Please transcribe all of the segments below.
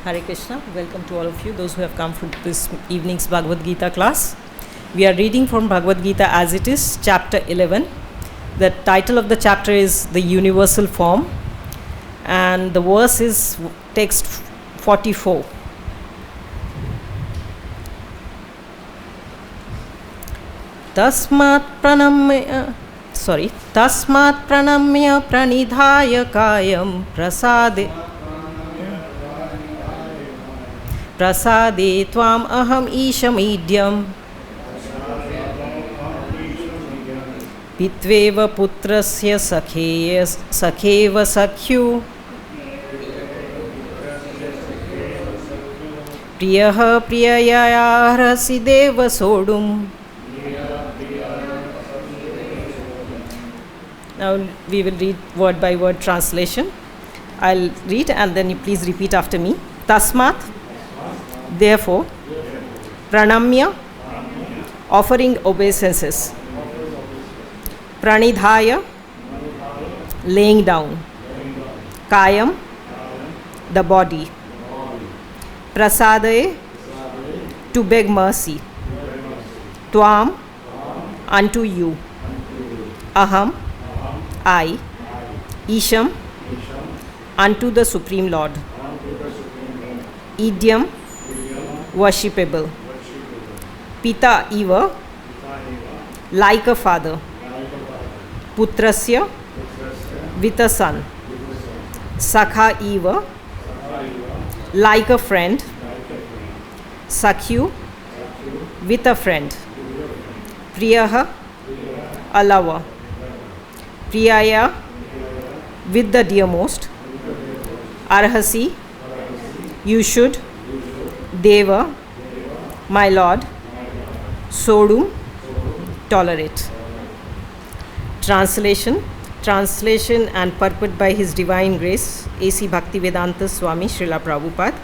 Hare Krishna. Welcome to all of you, those who have come for this evening's Bhagavad Gita class. We are reading from Bhagavad Gita as it is, chapter 11. The title of the chapter is The Universal Form, and the verse is text 44. Tasmat pranamya pranidhaya kayam prasade tvam aham ishamidhyam pitveva putrasya sakheva sakhyu priyaha priyayarasi deva sodum. Now we will read word by word translation. I'll read and then you please repeat after me. Tasmat, therefore, pranamya, offering obeisances. Pranidhaya, laying down. Kayam, the body. Prasadaye, to beg mercy. Tvam, unto you. Aham, I, Isham, unto the Supreme Lord. Idyam, worshipable. Pita eva, like a father. Putrasya, with a son. Sakha eva, like a friend. Sakhyu, with a friend. Priyaha, a lover. Priyaya, with the dearmost. Arhasi, you should. Deva, my lord. Sodum, tolerate. Translation and purport by His Divine Grace, A.C. Bhaktivedanta Swami Srila Prabhupada.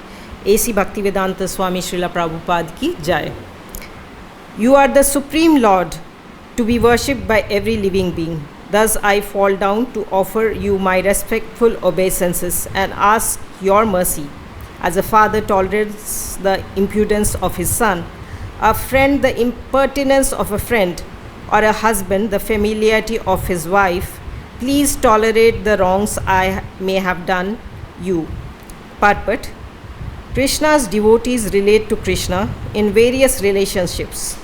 A.C. Bhaktivedanta Swami Srila Prabhupada ki jai. You are the Supreme Lord, to be worshipped by every living being. Thus I fall down to offer you my respectful obeisances and ask your mercy. As a father tolerates the impudence of his son, a friend the impertinence of a friend, or a husband the familiarity of his wife, please tolerate the wrongs I may have done you. Purport: Krishna's devotees relate to Krishna in various relationships.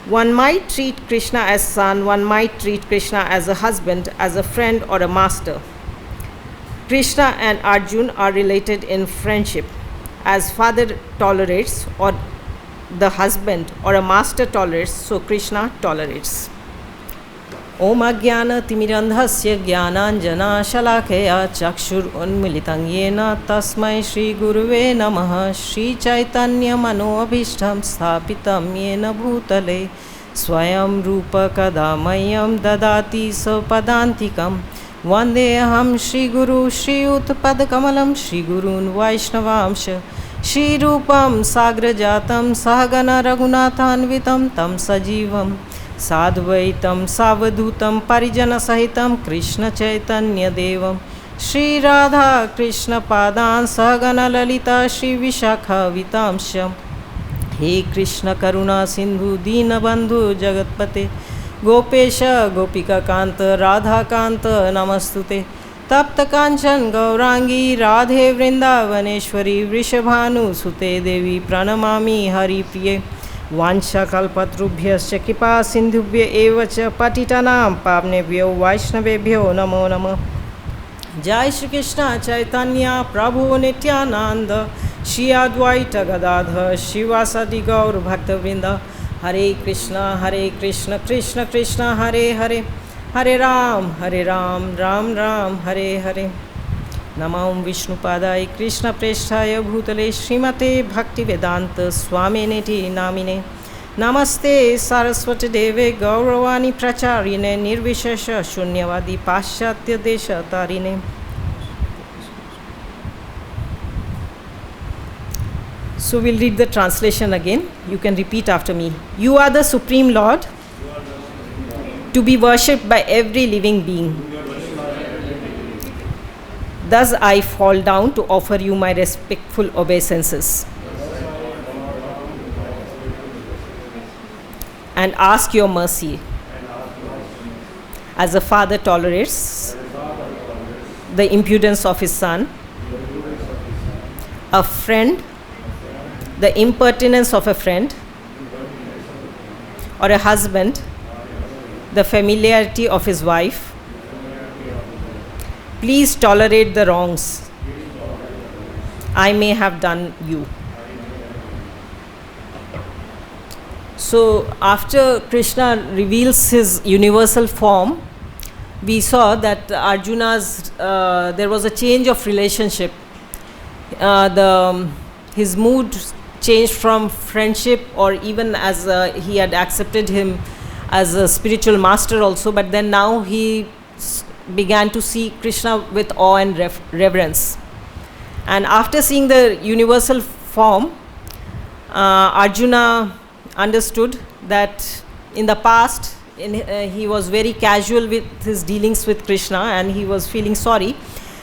One might treat Krishna as son, one might treat Krishna as a husband, as a friend or a master. Krishna and Arjuna are related in friendship. As father tolerates or the husband or a master tolerates, so Krishna tolerates. Om Ajnana Timirandhasya Jnananjana Shalakaya Chakshur Unmilitam Yena Tasmai Shri Guruve Namaha Shri Chaitanya Mano Abhishtam Sthapitam Yena Bhutale Swayam Rupa Kadamayam Dadati Sapadantikam Vandeham Shri Guru Shri Utpadakamalam Shri Gurun Vaishnavamsha Shri Rupam Sagrajatam Sahagana Raghunathanvitam Tam Sajivam Sadvaitam Savadhutam Parijana Sahitam Krishna Chaitanya Devam Shri Radha Krishna Padan Sahagana Lalita Shri Vishakha Vitamsham He Krishna Karuna Sindhu Dina Bandhu Jagatpate Gopesha Gopika Kanta Radha Kanta Namastute Tapta Kanchan Gaurangi Radhe Vrindavaneshwari Vrishabhanu Sute Devi Pranamami Hari Priye Vansha kalpatrubhyascha kripa sindhubhya eva cha patitanam pavnebhyo vaishnavebhyo namo namah. Jai Shri Krishna Chaitanya Prabhu Nityananda Shri Advaita Gadadhar Shivasadi Gaur Bhaktavrinda. Hare Krishna Krishna Krishna Hare Hare Hare Ram Ram Ram Hare Hare. Namam Vishnupadaya Krishna Presthaya Bhutale Srimate Bhaktivedanta Swaminiti Namine. Namaste Saraswati Deve Gauravani Pracharine Nirvishesha Shunyavadi Paschatya Desha Tarine. So we'll read the translation again. You can repeat after me. You are the Supreme Lord, to be worshipped by every living being. Thus I fall down to offer you my respectful obeisances and ask your mercy. As a father tolerates the impudence of his son, a friend, the impertinence of a friend, or a husband, the familiarity of his wife, please tolerate the wrongs I may have done you. So after Krishna reveals his universal form, we saw that there was a change of relationship. His mood changed from friendship, or even as he had accepted him as a spiritual master also, but then now he began to see Krishna with awe and reverence. And after seeing the universal form, Arjuna understood that in the past he was very casual with his dealings with Krishna, and he was feeling sorry.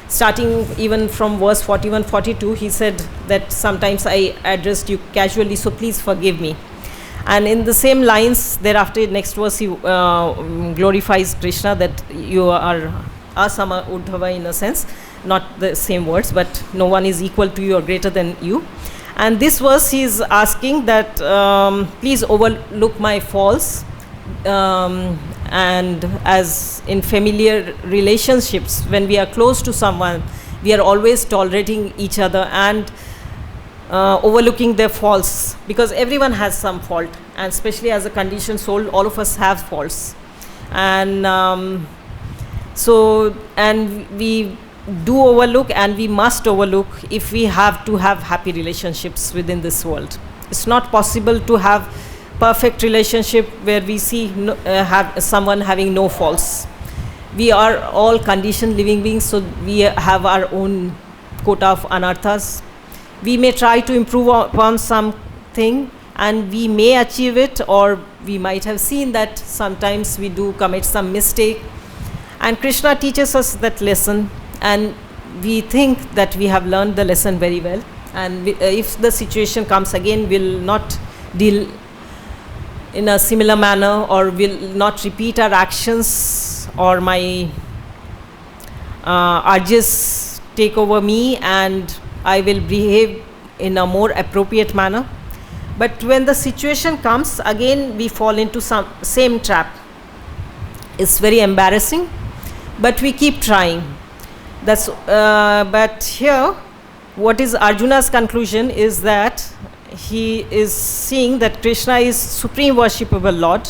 Starting even from verse 41-42, he said that sometimes I addressed you casually, so please forgive me. And in the same lines, thereafter, next verse, he glorifies Krishna, that you are asama uddhava, in a sense, not the same words, but no one is equal to you or greater than you. And this verse, he is asking that please overlook my faults. And as in familiar relationships, when we are close to someone, we are always tolerating each other and overlooking their faults, because everyone has some fault, and especially as a conditioned soul, all of us have faults. And we do overlook, and we must overlook if we have to have happy relationships within this world. It's not possible to have perfect relationship where we see have someone having no faults. We are all conditioned living beings, so we have our own quota of anarthas. We may try to improve upon something, and we may achieve it, or we might have seen that sometimes we do commit some mistake. And Krishna teaches us that lesson, and we think that we have learned the lesson very well. And if the situation comes again, we'll not deal in a similar manner, or will not repeat our actions, or my urges take over me, and I will behave in a more appropriate manner. But when the situation comes, again we fall into some same trap. It's very embarrassing, but we keep trying. But here, what is Arjuna's conclusion is that he is seeing that Krishna is supreme worshipable Lord,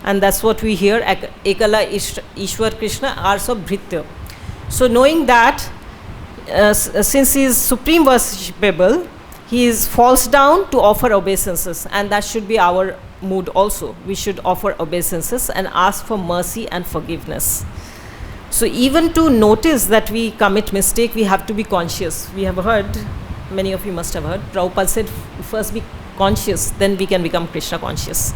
and that's what we hear, Ekala Ishwar Krishna Arso Bhritya. So knowing that, since he is supreme worshipable, he falls down to offer obeisances, and that should be our mood also. We should offer obeisances and ask for mercy and forgiveness. So even to notice that we commit mistake, we have to be conscious. We have heard, many of you must have heard, Prabhupada said, first be conscious, then we can become Krishna conscious.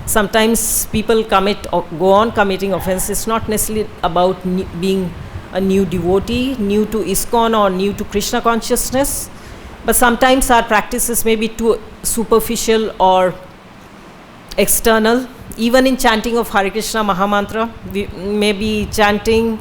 Sometimes people go on committing offenses, not necessarily about being a new devotee, new to ISKCON or new to Krishna consciousness, but sometimes our practices may be too superficial or external. Even in chanting of Hare Krishna Mahamantra, we may be chanting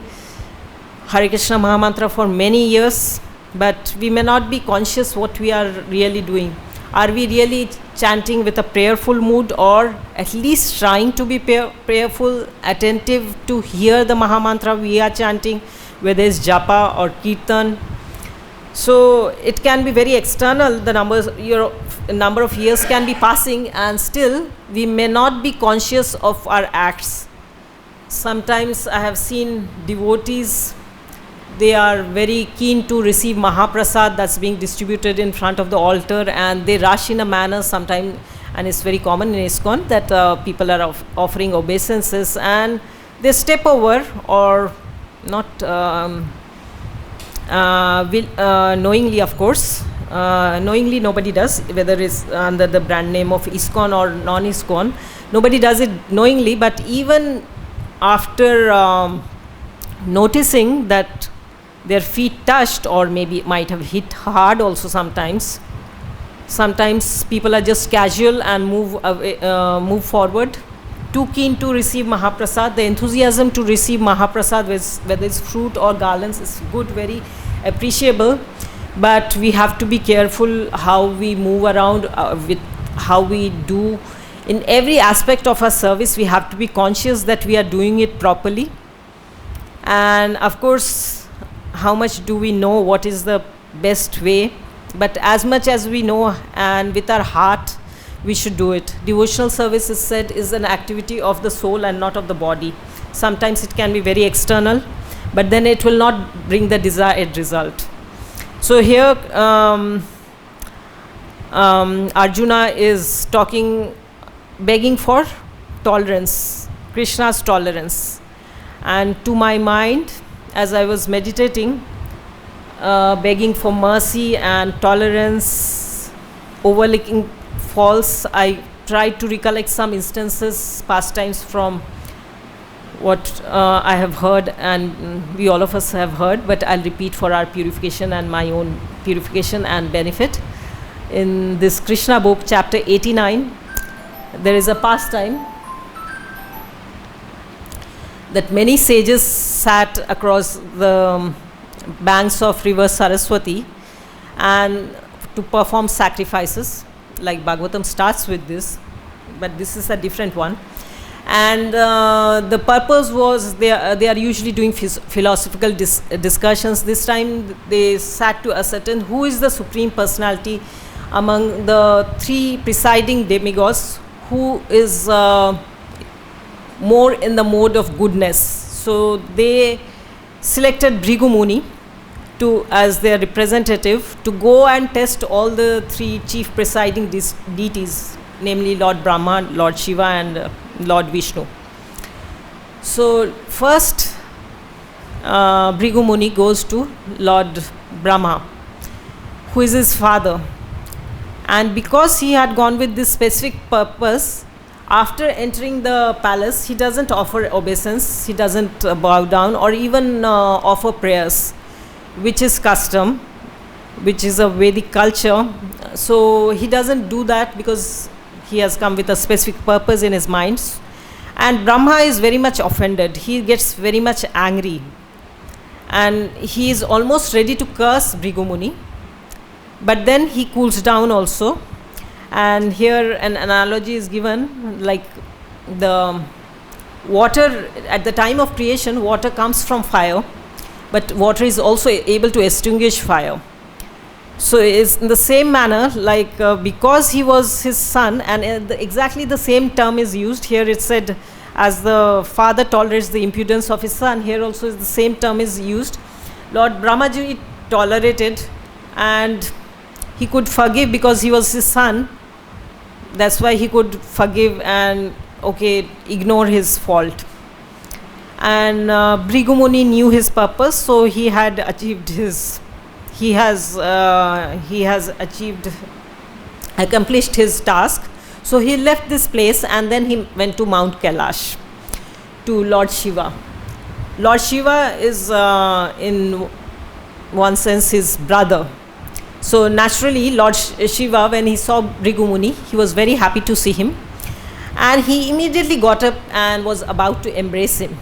Hare Krishna Mahamantra for many years, but we may not be conscious what we are really doing. Are we really chanting with a prayerful mood, or at least trying to be prayerful, attentive to hear the Mahamantra we are chanting, whether it's japa or kirtan? So it can be very external. The number of years can be passing, and still we may not be conscious of our acts. Sometimes I have seen devotees, they are very keen to receive Mahaprasad that's being distributed in front of the altar, and they rush in a manner sometimes, and it's very common in ISKCON that people are offering obeisances and they step over, or not knowingly, of course. Knowingly nobody does, whether it's under the brand name of ISKCON or non-ISKCON. Nobody does it knowingly, but even after noticing that their feet touched, or maybe might have hit hard also sometimes. Sometimes people are just casual and move forward, too keen to receive Mahaprasad. The enthusiasm to receive Mahaprasad, whether it's fruit or garlands, is good, very appreciable. But we have to be careful how we move around, with how we do. In every aspect of our service, we have to be conscious that we are doing it properly. And of course, how much do we know what is the best way? But as much as we know, and with our heart, we should do it. Devotional service is said is an activity of the soul and not of the body. Sometimes it can be very external, but then it will not bring the desired result. So here Arjuna is begging for tolerance, Krishna's tolerance. And to my mind, as I was meditating, begging for mercy and tolerance, overlooking faults, I tried to recollect some instances, pastimes from what I have heard, and we all of us have heard, but I'll repeat for our purification and my own purification and benefit. In this Krishna book, chapter 89, there is a pastime that many sages sat across the banks of river Saraswati and to perform sacrifices. Like Bhagavatam starts with this, but this is a different one. And the purpose was, they are usually doing philosophical discussions. This time they sat to ascertain who is the Supreme Personality among the three presiding demigods, who is more in the mode of goodness. So they selected Bhrigu Muni as their representative to go and test all the three chief presiding deities, namely Lord Brahma, Lord Shiva, and Lord Vishnu. So first Bhrigu Muni goes to Lord Brahma, who is his father. And because he had gone with this specific purpose, after entering the palace, he doesn't offer obeisance, he doesn't bow down or even offer prayers, which is custom, which is a Vedic culture. So he doesn't do that because he has come with a specific purpose in his mind. And Brahma is very much offended. He gets very much angry. And he is almost ready to curse Bhrigu Muni. But then he cools down also. And here an analogy is given, like the water, at the time of creation, water comes from fire, but water is also able to extinguish fire. So it's in the same manner, like because he was his son, and exactly the same term is used here. It said, as the father tolerates the impudence of his son, here also is the same term is used. Lord Brahmaji tolerated, and he could forgive because he was his son. That's why he could forgive and ignore his fault. And Bhrigu Muni knew his purpose, so he had achieved accomplished his task. So he left this place and then he went to Mount Kailash, to Lord Shiva. Lord Shiva is in one sense his brother. So naturally Lord Shiva, when he saw Bhrigu Muni, he was very happy to see him, and he immediately got up and was about to embrace him.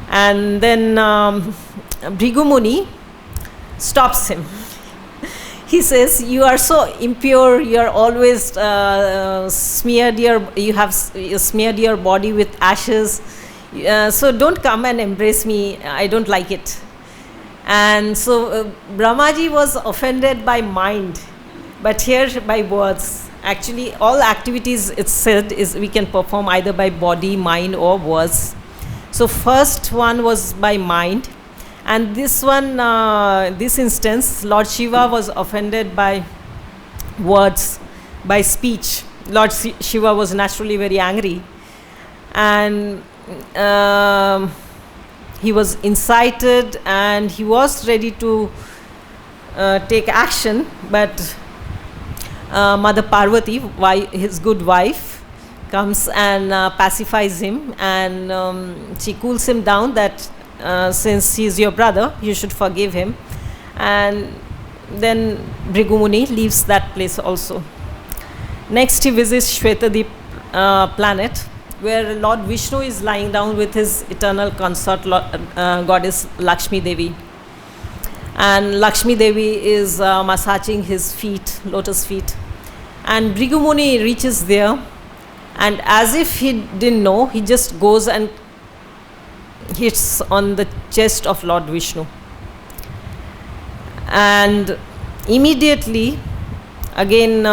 And then Bhrigu Muni stops him. He says, "You are so impure. You are always you have smeared your body with ashes. So don't come and embrace me. I don't like it." And so Brahmaji was offended by mind, but here by words. Actually, all activities, it's said, is we can perform either by body, mind, or words. So first one was by mind, and this one, this instance, Lord Shiva was offended by words, by speech. Lord Shiva was naturally very angry, and he was incited and he was ready to take action, but Mother Parvati, his good wife, comes and pacifies him, and she cools him down that since he's your brother, you should forgive him. And then Bhrigu Muni leaves that place also. Next, he visits Shwetadeep planet, where Lord Vishnu is lying down with his eternal consort, goddess Lakshmi Devi. And Lakshmi Devi is massaging his feet, lotus feet. And Bhrigu Muni reaches there, and as if he didn't know, he just goes and hits on the chest of Lord Vishnu. And immediately, again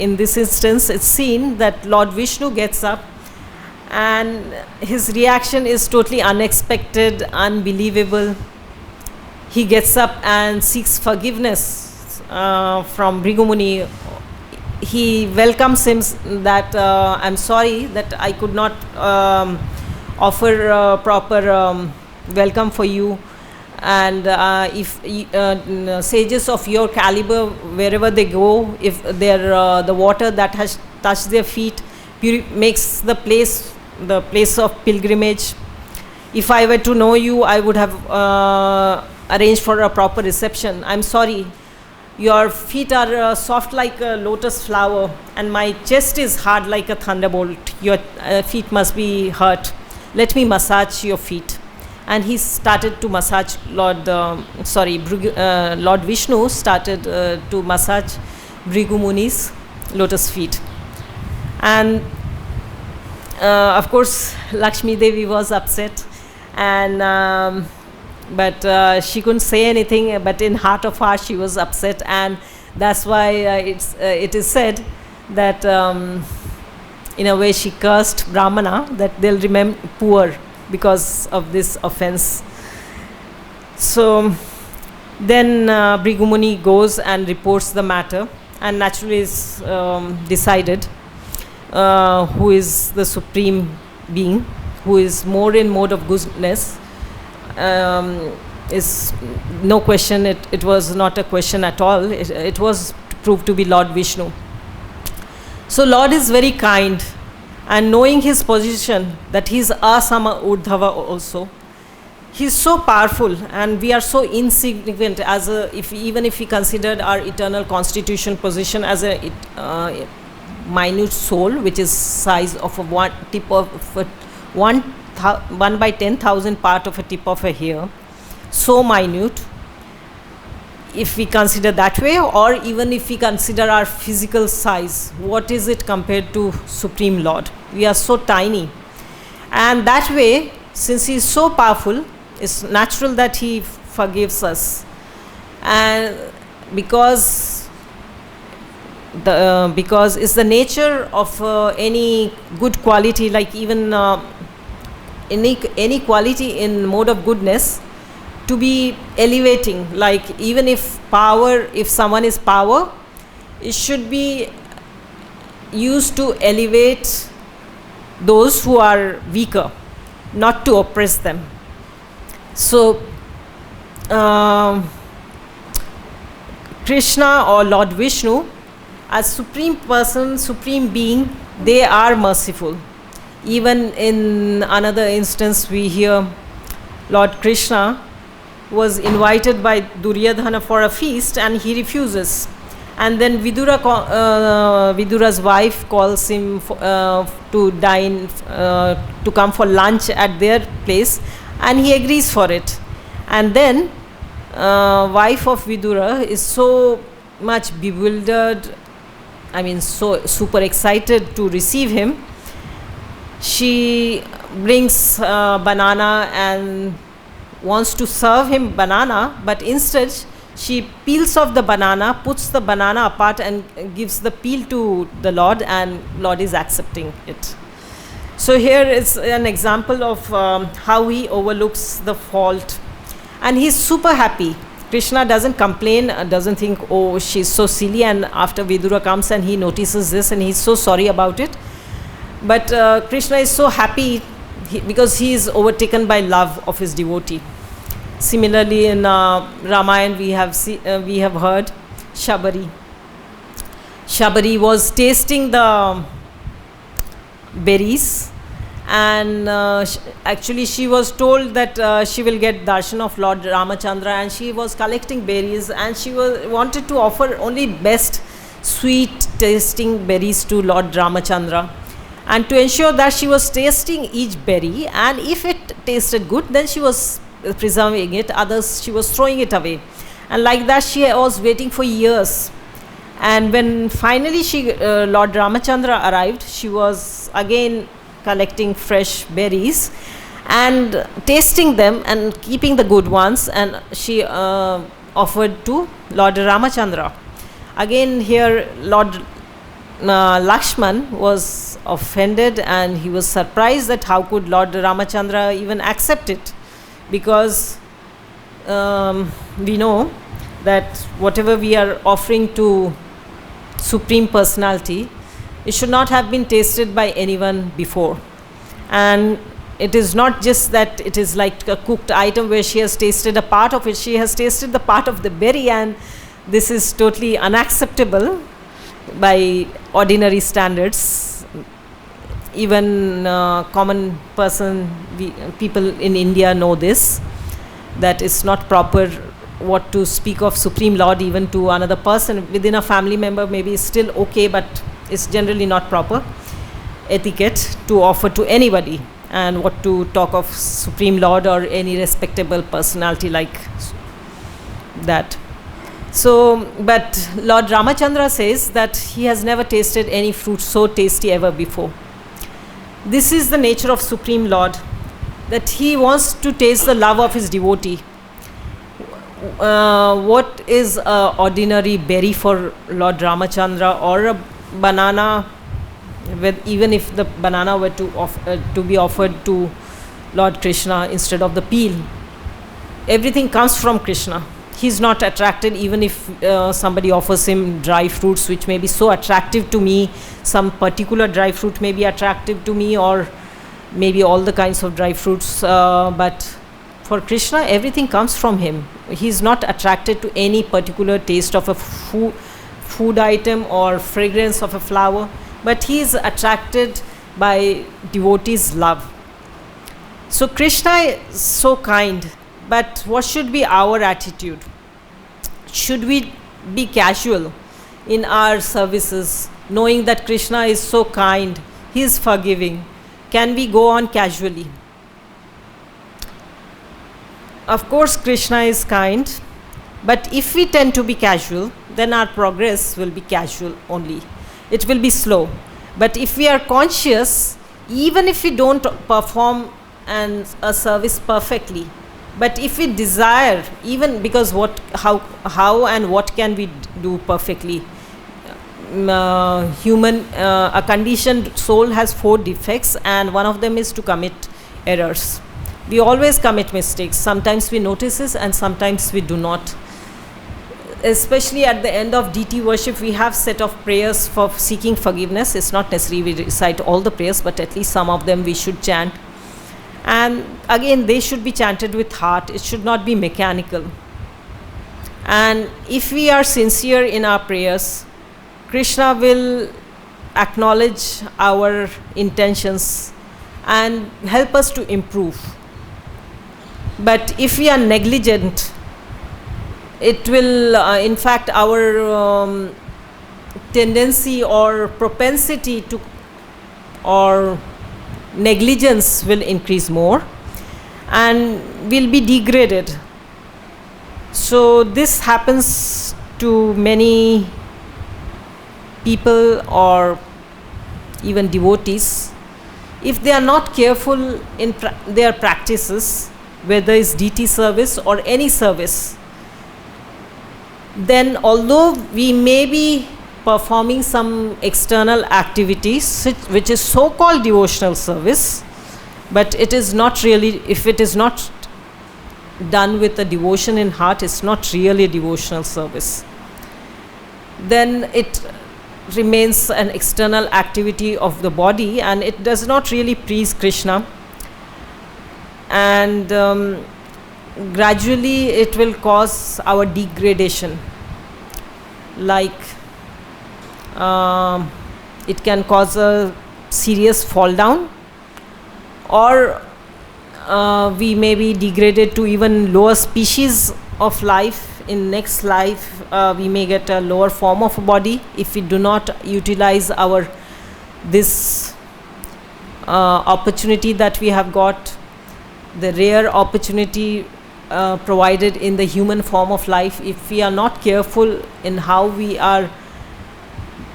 in this instance, it's seen that Lord Vishnu gets up, and his reaction is totally unexpected, unbelievable. He gets up and seeks forgiveness from Bhrigu Muni. He welcomes him that I'm sorry that I could not offer proper welcome for you. And if sages of your caliber, wherever they go, if they're the water that has touched their feet makes the place of pilgrimage. If I were to know you, I would have arranged for a proper reception. I'm sorry, your feet are soft like a lotus flower, and my chest is hard like a thunderbolt. Your feet must be hurt. Let me massage your feet. And he started to massage Lord Vishnu started to massage Bhrigu Muni's lotus feet. And of course, Lakshmi Devi was upset, and but she couldn't say anything, but in heart of heart she was upset. And that's why it is said that in a way she cursed Brahmana, that they'll remain poor because of this offense. So then Bhrigu Muni goes and reports the matter, and naturally is decided who is the supreme being, who is more in mode of goodness. Is no question, it was not a question at all. It was proved to be Lord Vishnu. So Lord is very kind, and knowing his position, that he is Asama Urdhava also, he is so powerful, and we are so insignificant as even if we considered our eternal constitution position as a minute soul, which is size of a tip of one by 10,000 part of a tip of a hair, so minute. If we consider that way, or even if we consider our physical size, what is it compared to Supreme Lord? We are so tiny. And that way, since he is so powerful, it's natural that he forgives us. And because it's the nature of any good quality, like even any quality in mode of goodness, to be elevating. Like even if someone is power, it should be used to elevate those who are weaker, not to oppress them. So Krishna or Lord Vishnu, as supreme person, supreme being, they are merciful. Even in another instance, we hear Lord Krishna was invited by Duryodhana for a feast, and he refuses. And then Vidura's wife calls him to dine, to come for lunch at their place, and he agrees for it. And then wife of Vidura is so much bewildered, so super excited to receive him. She brings banana and wants to serve him banana, but instead she peels off the banana, puts the banana apart, and gives the peel to the Lord, and Lord is accepting it. So here is an example of how he overlooks the fault, and he's super happy. Krishna doesn't complain, doesn't think, oh, she's so silly, and after Vidura comes and he notices this and he's so sorry about it. But Krishna is so happy because he is overtaken by love of his devotee. Similarly, in Ramayana we have heard Shabari. Shabari was tasting the berries, and actually she was told that she will get darshan of Lord Ramachandra, and she was collecting berries, and she wanted to offer only best sweet tasting berries to Lord Ramachandra, and to ensure that she was tasting each berry, and if it tasted good, then she was preserving it, others she was throwing it away, and like that she was waiting for years. And when finally Lord Ramachandra arrived, she was again collecting fresh berries and tasting them and keeping the good ones, and she offered to Lord Ramachandra. Again here Lord Lakshman was offended, and he was surprised that how could Lord Ramachandra even accept it, because we know that whatever we are offering to Supreme Personality, it should not have been tasted by anyone before. And it is not just that it is like a cooked item where she has tasted a part of it, she has tasted the part of the berry, and this is totally unacceptable by ordinary standards. Even common person, people in India know this, that it's not proper what to speak of Supreme Lord even to another person within a family member. Maybe it's still okay, but it's generally not proper etiquette to offer to anybody, and what to talk of Supreme Lord or any respectable personality like that. So, but Lord Ramachandra says that he has never tasted any fruit so tasty ever before. This is the nature of Supreme Lord, that he wants to taste the love of his devotee. What is an ordinary berry for Lord Ramachandra, or a banana, even if the banana were to be offered to Lord Krishna instead of the peel? Everything comes from Krishna. He is not attracted, even if somebody offers him dry fruits which may be so attractive to me, some particular dry fruit may be attractive to me, or maybe all the kinds of dry fruits, but for Krishna everything comes from him. He is not attracted to any particular taste of a food item or fragrance of a flower, but he is attracted by devotees' love. So Krishna is so kind, but what should be our attitude? Should we be casual in our services, knowing that Krishna is so kind, he is forgiving? Can we go on casually? Of course Krishna is kind, but if we tend to be casual, then our progress will be casual only. It will be slow. But if we are conscious, even if we don't perform a service perfectly, but if we desire, even because how and what can we do perfectly? A conditioned soul has 4 defects, and one of them is to commit errors. We always commit mistakes. Sometimes we notice this and sometimes we do not. Especially at the end of DT worship, we have set of prayers for seeking forgiveness. It's not necessary we recite all the prayers, but at least some of them we should chant. And again, they should be chanted with heart. It should not be mechanical. And if we are sincere in our prayers, Krishna will acknowledge our intentions and help us to improve. But if we are negligent, it will, in fact, our tendency or propensity to, or negligence will increase more, and will be degraded. So this happens to many people or even devotees. If they are not careful in their practices, whether it's DT service or any service, then although we may be performing some external activities which is so-called devotional service, but it is not really, if it is not done with a devotion in heart, it's not really a devotional service. Then it remains an external activity of the body, and it does not really please Krishna. And gradually it will cause our degradation. Like it can cause a serious fall down, or we may be degraded to even lower species of life. In next life we may get a lower form of a body if we do not utilize our this opportunity that we have got, the rare opportunity provided in the human form of life. If we are not careful in how we are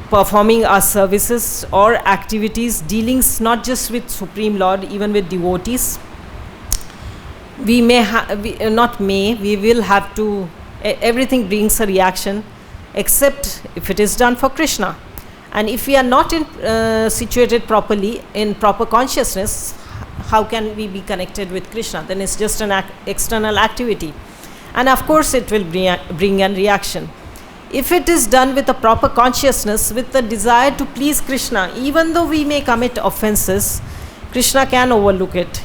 performing our services or activities, dealings not just with Supreme Lord, even with devotees, we may we will have to, everything brings a reaction except if it is done for Krishna. And if we are not situated properly in proper consciousness, how can we be connected with Krishna? Then it's just an external activity, and of course it will bring a reaction. If it is done with a proper consciousness, with the desire to please Krishna, even though we may commit offenses, Krishna can overlook it.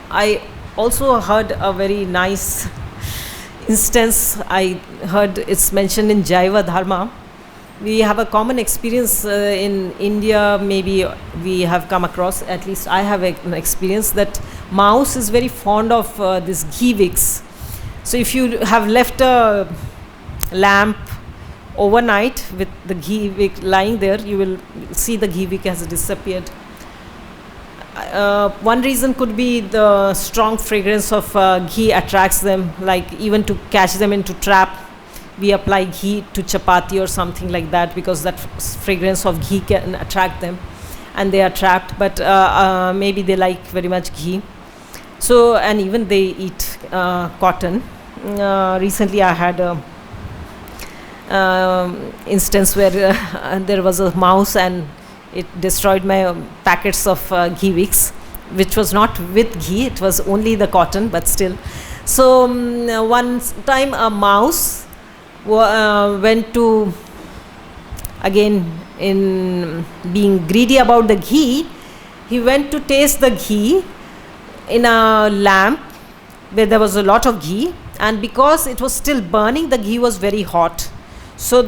I also heard a very nice instance. I heard it's mentioned in Jaiva Dharma. We have a common experience in India, maybe we have come across, at least I have an experience, that mouse is very fond of this ghee wicks. So if you have left a lamp overnight with the ghee wick lying there, you will see the ghee wick has disappeared. One reason could be the strong fragrance of ghee attracts them, like even to catch them into trap, we apply ghee to chapati or something like that, because that fragrance of ghee can attract them and they are trapped. But maybe they like very much ghee. So, and even they eat cotton. Recently I had a instance where there was a mouse and it destroyed my packets of ghee wicks, which was not with ghee, it was only the cotton, but still. So one time a mouse went to, again in being greedy about the ghee, he went to taste the ghee in a lamp where there was a lot of ghee, and because it was still burning, the ghee was very hot. So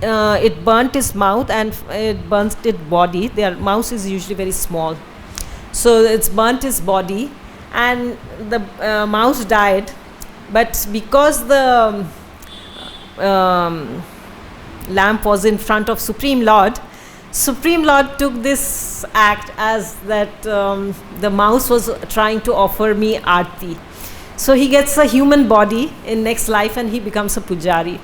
it burnt his mouth and it burnt its body. Their mouse is usually very small, so it's burnt his body, and the mouse died. But because the lamp was in front of Supreme Lord took this act as that the mouse was trying to offer me aarti. So he gets a human body in next life and he becomes a pujari.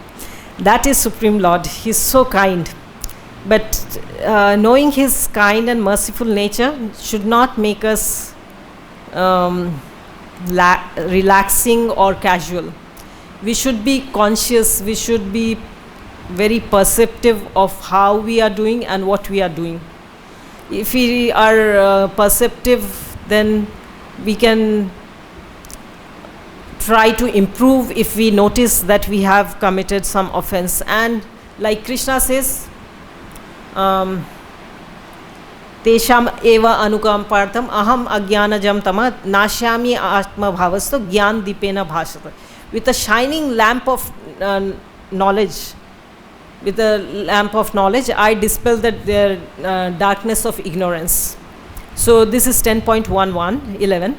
That is Supreme Lord. He's so kind. But knowing his kind and merciful nature should not make us relaxing or casual. We should be conscious, we should be very perceptive of how we are doing and what we are doing. If we are perceptive, then we can try to improve if we notice that we have committed some offense. And like Krishna says, Tesham eva anukampartam aham ajnanajam tama nashyami atma bhavasto gyan dipena bhasata. With a shining lamp of knowledge, I dispel their darkness of ignorance. So this is 10.11.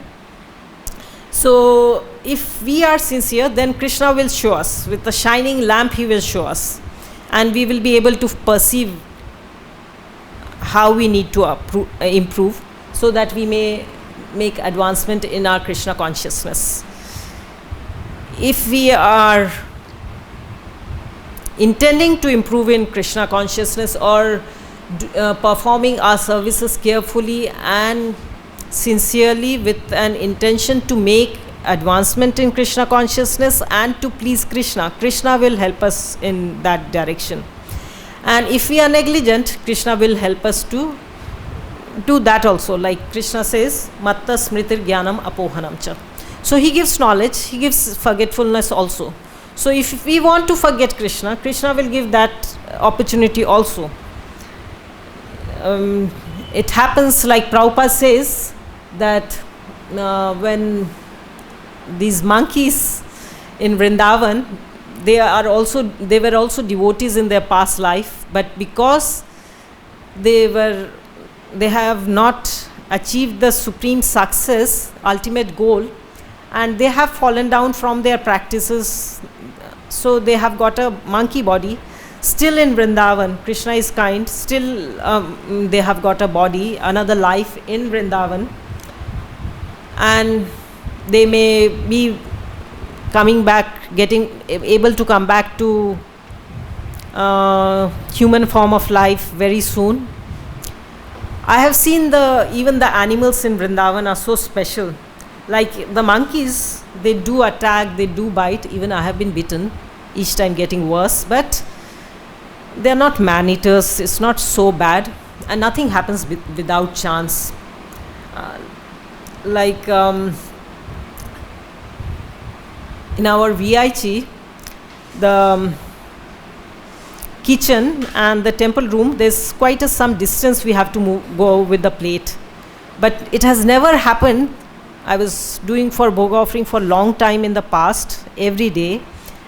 So if we are sincere, then Krishna will show us. With the shining lamp he will show us, and we will be able to perceive how we need to improve, so that we may make advancement in our Krishna consciousness. If we are intending to improve in Krishna consciousness, or performing our services carefully and sincerely with an intention to make advancement in Krishna consciousness and to please Krishna, Krishna will help us in that direction. And if we are negligent, Krishna will help us to do that also. Like Krishna says, Matta Smritir Jnanam Apohanam Cha. So he gives knowledge, he gives forgetfulness also. So if we want to forget Krishna, Krishna will give that opportunity also. It happens, like Prabhupada says, that when these monkeys in Vrindavan, they were also devotees in their past life, but because they have not achieved the supreme success, ultimate goal, and they have fallen down from their practices. So they have got a monkey body. Still in Vrindavan, Krishna is kind, still they have got a body, another life in Vrindavan. And they may be coming back, getting able to come back to human form of life very soon. I have seen even the animals in Vrindavan are so special. Like the monkeys, they do attack, they do bite. Even I have been bitten, each time getting worse. But they are not man-eaters. It's not so bad, and nothing happens without chance. In our VIG, the kitchen and the temple room, there's quite some distance we have to go with the plate. But it has never happened. I was doing for Bhoga offering for a long time in the past, every day.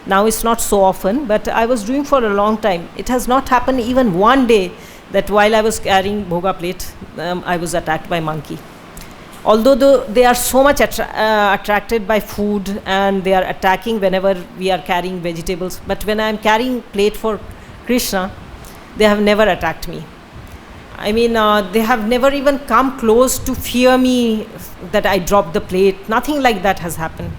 Now it's not so often, but I was doing for a long time. It has not happened even one day that while I was carrying Bhoga plate, I was attacked by monkey. Although they are so much attracted by food and they are attacking whenever we are carrying vegetables, but when I am carrying plate for Krishna, they have never attacked me. I mean, they have never even come close to fear me that I dropped the plate. Nothing like that has happened.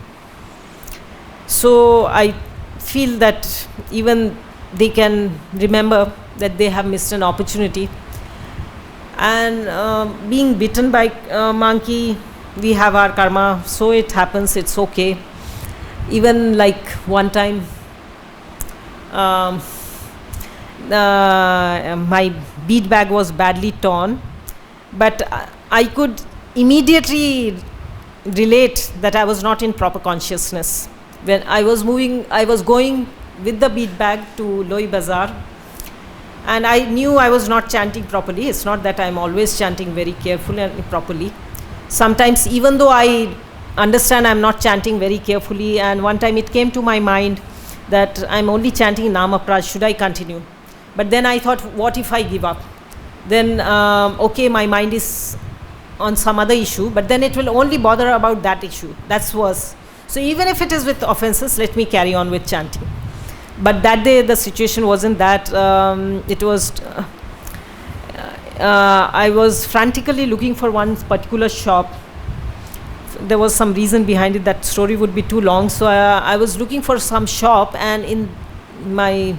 So I feel that even they can remember that they have missed an opportunity. And being bitten by a monkey, we have our karma, so it happens, it's okay. Even like one time, my bead bag was badly torn, but I could immediately relate that I was not in proper consciousness. When I was going with the bead bag to Loi Bazaar, and I knew I was not chanting properly. It's not that I'm always chanting very carefully and properly. Sometimes, even though I understand I'm not chanting very carefully, and one time it came to my mind that I'm only chanting Namapraj, should I continue? But then I thought, what if I give up? Then, okay, my mind is on some other issue, but then it will only bother about that issue. That's worse. So even if it is with offenses, let me carry on with chanting. But that day the situation wasn't that. It was I was frantically looking for one particular shop. There was some reason behind it. That story would be too long. So I was looking for some shop, and in my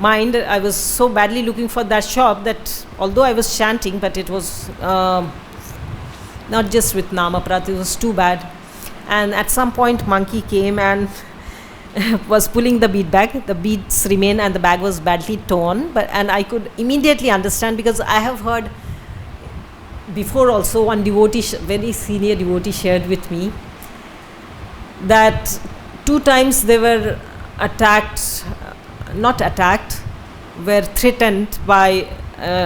mind I was so badly looking for that shop that although I was chanting, but it was not just with Namaprata, it was too bad. And at some point monkey came and was pulling the bead bag. The beads remained and the bag was badly torn, and I could immediately understand, because I have heard before also one devotee, very senior devotee, shared with me that 2 times they were were threatened by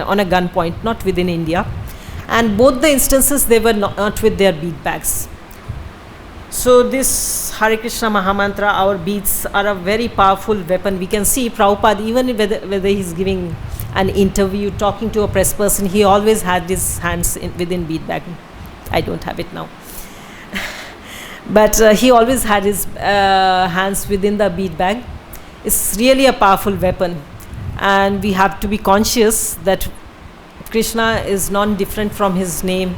on a gunpoint, not within India, and both the instances they were not with their bead bags. So this Hare Krishna Mahamantra, our beads, are a very powerful weapon. We can see Prabhupada, even whether he's giving an interview, talking to a press person, he always had his hands within bead bag. I don't have it now. But he always had his hands within the bead bag. It's really a powerful weapon. And we have to be conscious that Krishna is non-different from his name.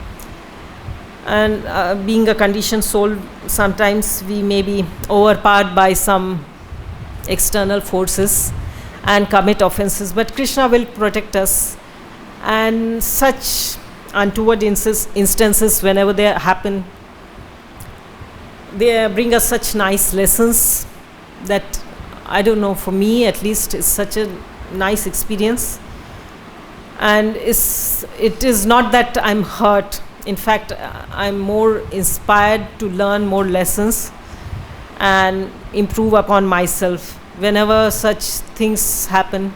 And being a conditioned soul, sometimes we may be overpowered by some external forces and commit offenses, but Krishna will protect us. And such untoward instances, whenever they happen, they bring us such nice lessons that, I don't know, for me at least, it's such a nice experience. And it is not that I'm hurt. In fact, I'm more inspired to learn more lessons and improve upon myself. Whenever such things happen,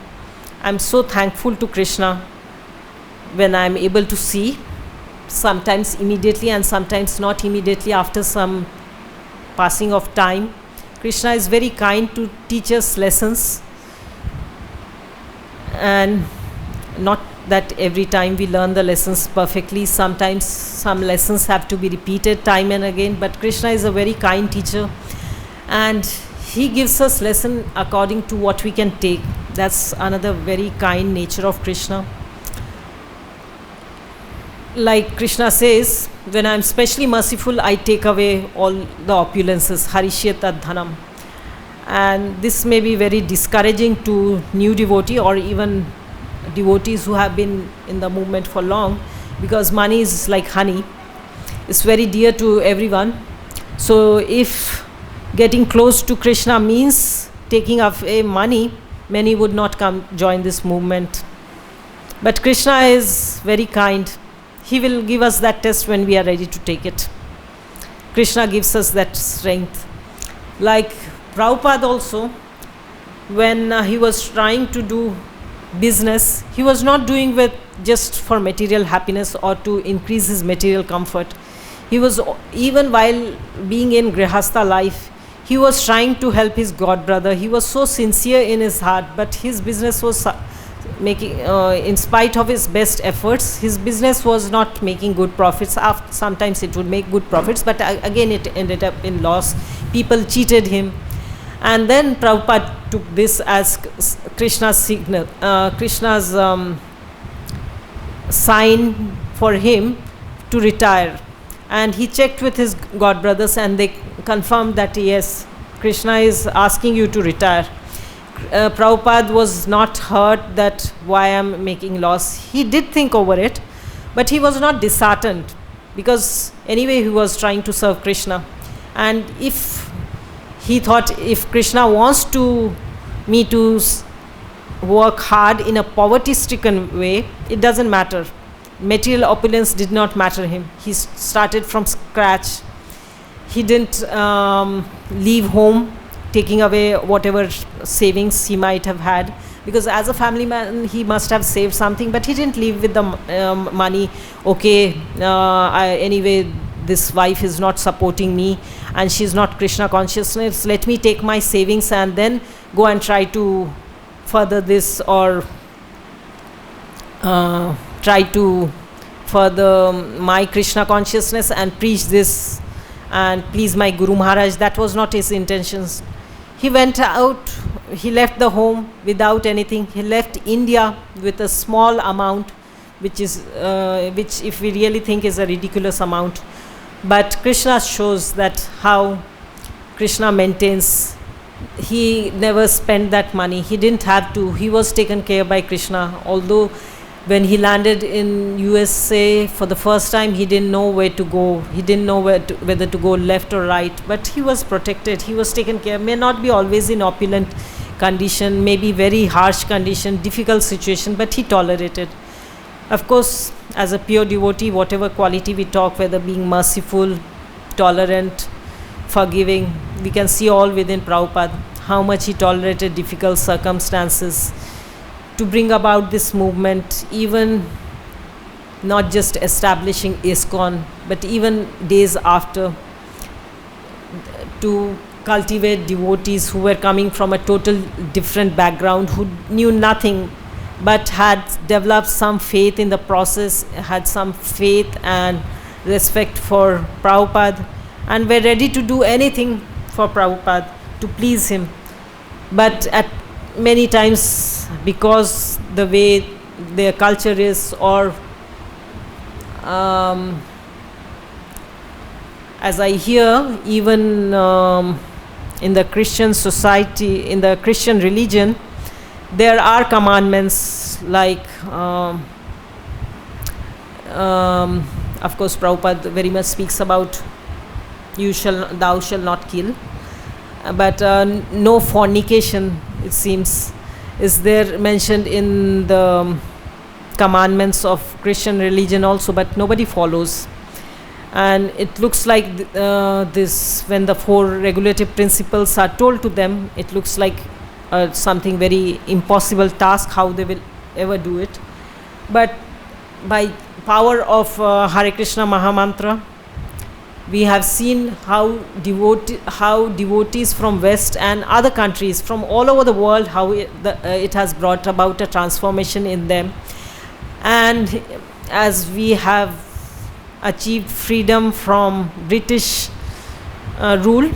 I'm so thankful to Krishna when I'm able to see, sometimes immediately and sometimes not immediately after some passing of time. Krishna is very kind to teach us lessons, and not that every time we learn the lessons perfectly. Sometimes some lessons have to be repeated time and again, but Krishna is a very kind teacher, and he gives us lesson according to what we can take. That's another very kind nature of Krishna. Like Krishna says, when I am specially merciful, I take away all the opulences, harishyat dhanam. And this may be very discouraging to new devotee or even devotees who have been in the movement for long, because money is like honey. It's very dear to everyone. So if getting close to Krishna means taking away money, many would not come join this movement. But Krishna is very kind. He will give us that test when we are ready to take it. Krishna gives us that strength. Like Prabhupada also, when he was trying to do business, he was not doing with just for material happiness or to increase his material comfort. He was, even while being in Grihastha life, he was trying to help his god brother. He was so sincere in his heart, but his business was making, in spite of his best efforts, his business was not making good profits. Sometimes it would make good profits, but again it ended up in loss. People cheated him. And then Prabhupada took this as Krishna's signal, Krishna's sign for him to retire. And he checked with his god brothers, and they confirmed that yes, Krishna is asking you to retire. Prabhupada was not hurt that why I am making loss. He did think over it, but he was not disheartened, because anyway he was trying to serve Krishna. And if he thought, if Krishna wants to me to work hard in a poverty-stricken way, it doesn't matter. Material opulence did not matter him. He started from scratch. He didn't leave home taking away whatever savings he might have had, because as a family man he must have saved something, but he didn't leave with the money. Okay, anyway this wife is not supporting me and she's not Krishna consciousness, let me take my savings and then go and try to further this, or try to further my Krishna consciousness and preach this and please my Guru Maharaj. That was not his intentions. He went out, he left the home without anything. He left India with a small amount, which is which if we really think is a ridiculous amount. But Krishna shows that how Krishna maintains. He never spent that money. He didn't have to. He was taken care by Krishna. Although when he landed in USA for the first time, he didn't know where to go. He didn't know whether to go left or right. But he was protected. He was taken care. May not be always in opulent condition, maybe very harsh condition, difficult situation, but he tolerated. Of course, as a pure devotee, whatever quality we talk, whether being merciful, tolerant, forgiving, we can see all within Prabhupada, how much he tolerated difficult circumstances to bring about this movement, even not just establishing ISKCON, but even days after, to cultivate devotees who were coming from a total different background, who knew nothing but had developed some faith in the process, had some faith and respect for Prabhupada, and were ready to do anything for Prabhupada to please him. But at many times, because the way their culture is, or as I hear, even in the Christian society, in the Christian religion, there are commandments like, of course, Prabhupada very much speaks about thou shall not kill, but no fornication, it seems, is there mentioned in the commandments of Christian religion also, but nobody follows. And it looks like this, when the four regulative principles are told to them, it looks like something very impossible task, how they will ever do it. But by power of Hare Krishna Mahamantra, we have seen how devotees from West and other countries from all over the world, how it has brought about a transformation in them. And as we have achieved freedom from British rule,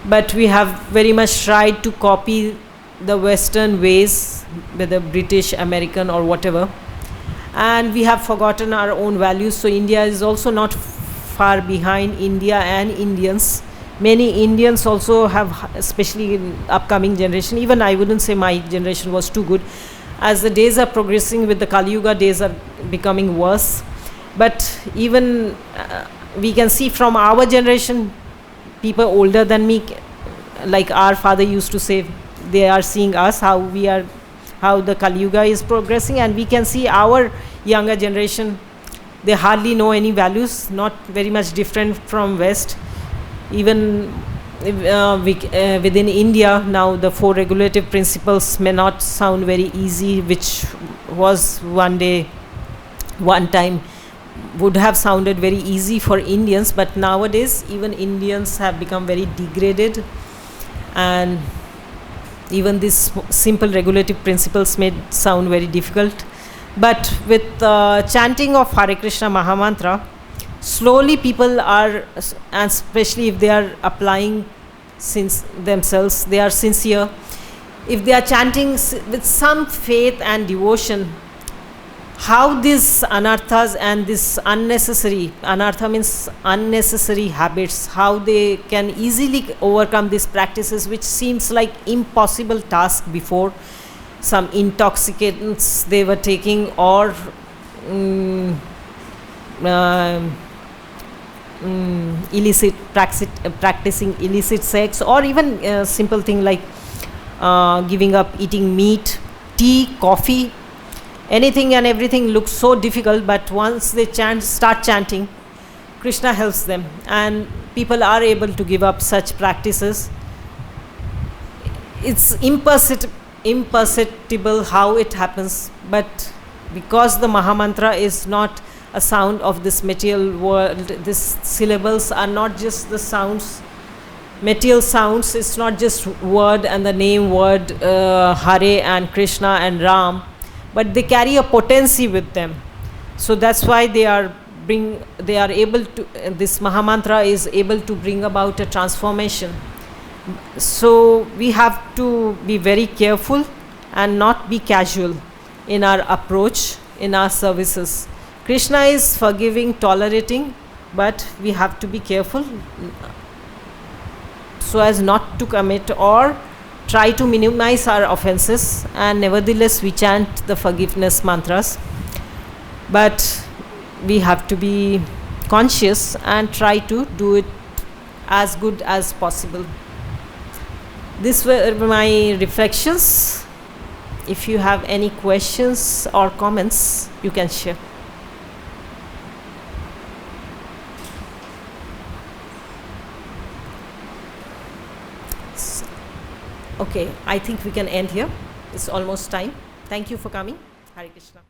but we have very much tried to copy the Western ways, whether British, American or whatever, and we have forgotten our own values. So India is also not far behind. India and Indians, many Indians also have, especially in upcoming generation, even I wouldn't say my generation was too good. As the days are progressing with the Kali Yuga, days are becoming worse. But even we can see from our generation, people older than me, like our father used to say, they are seeing us, how we are, how the Kali Yuga is progressing, and we can see our younger generation, they hardly know any values, not very much different from West. Even within India now, the 4 regulative principles may not sound very easy, which was one time would have sounded very easy for Indians, but nowadays even Indians have become very degraded, and even these simple regulative principles may sound very difficult. But with chanting of Hare Krishna Mahamantra, slowly people are, and especially if they are applying since themselves, they are sincere, if they are chanting with some faith and devotion, how these anarthas and this unnecessary, anartha means unnecessary habits, how they can easily overcome these practices which seems like impossible task before. Some intoxicants they were taking, or illicit practicing illicit sex, or even simple thing like giving up eating meat, tea, coffee, anything and everything looks so difficult. But once they start chanting, Krishna helps them, and people are able to give up such practices. It's imperceptible how it happens, but because the Mahamantra is not a sound of this material world, these syllables are not just the sounds, material sounds, it's not just word and the name word, Hare and Krishna and Ram, but they carry a potency with them. So that's why they are able to, this Mahamantra is able to bring about a transformation. So we have to be very careful and not be casual in our approach, in our services. Krishna is forgiving, tolerating, but we have to be careful so as not to commit or try to minimize our offenses, and nevertheless we chant the forgiveness mantras. But we have to be conscious and try to do it as good as possible. These were my reflections. If you have any questions or comments, you can share. Okay, I think we can end here. It's almost time. Thank you for coming. Hare Krishna.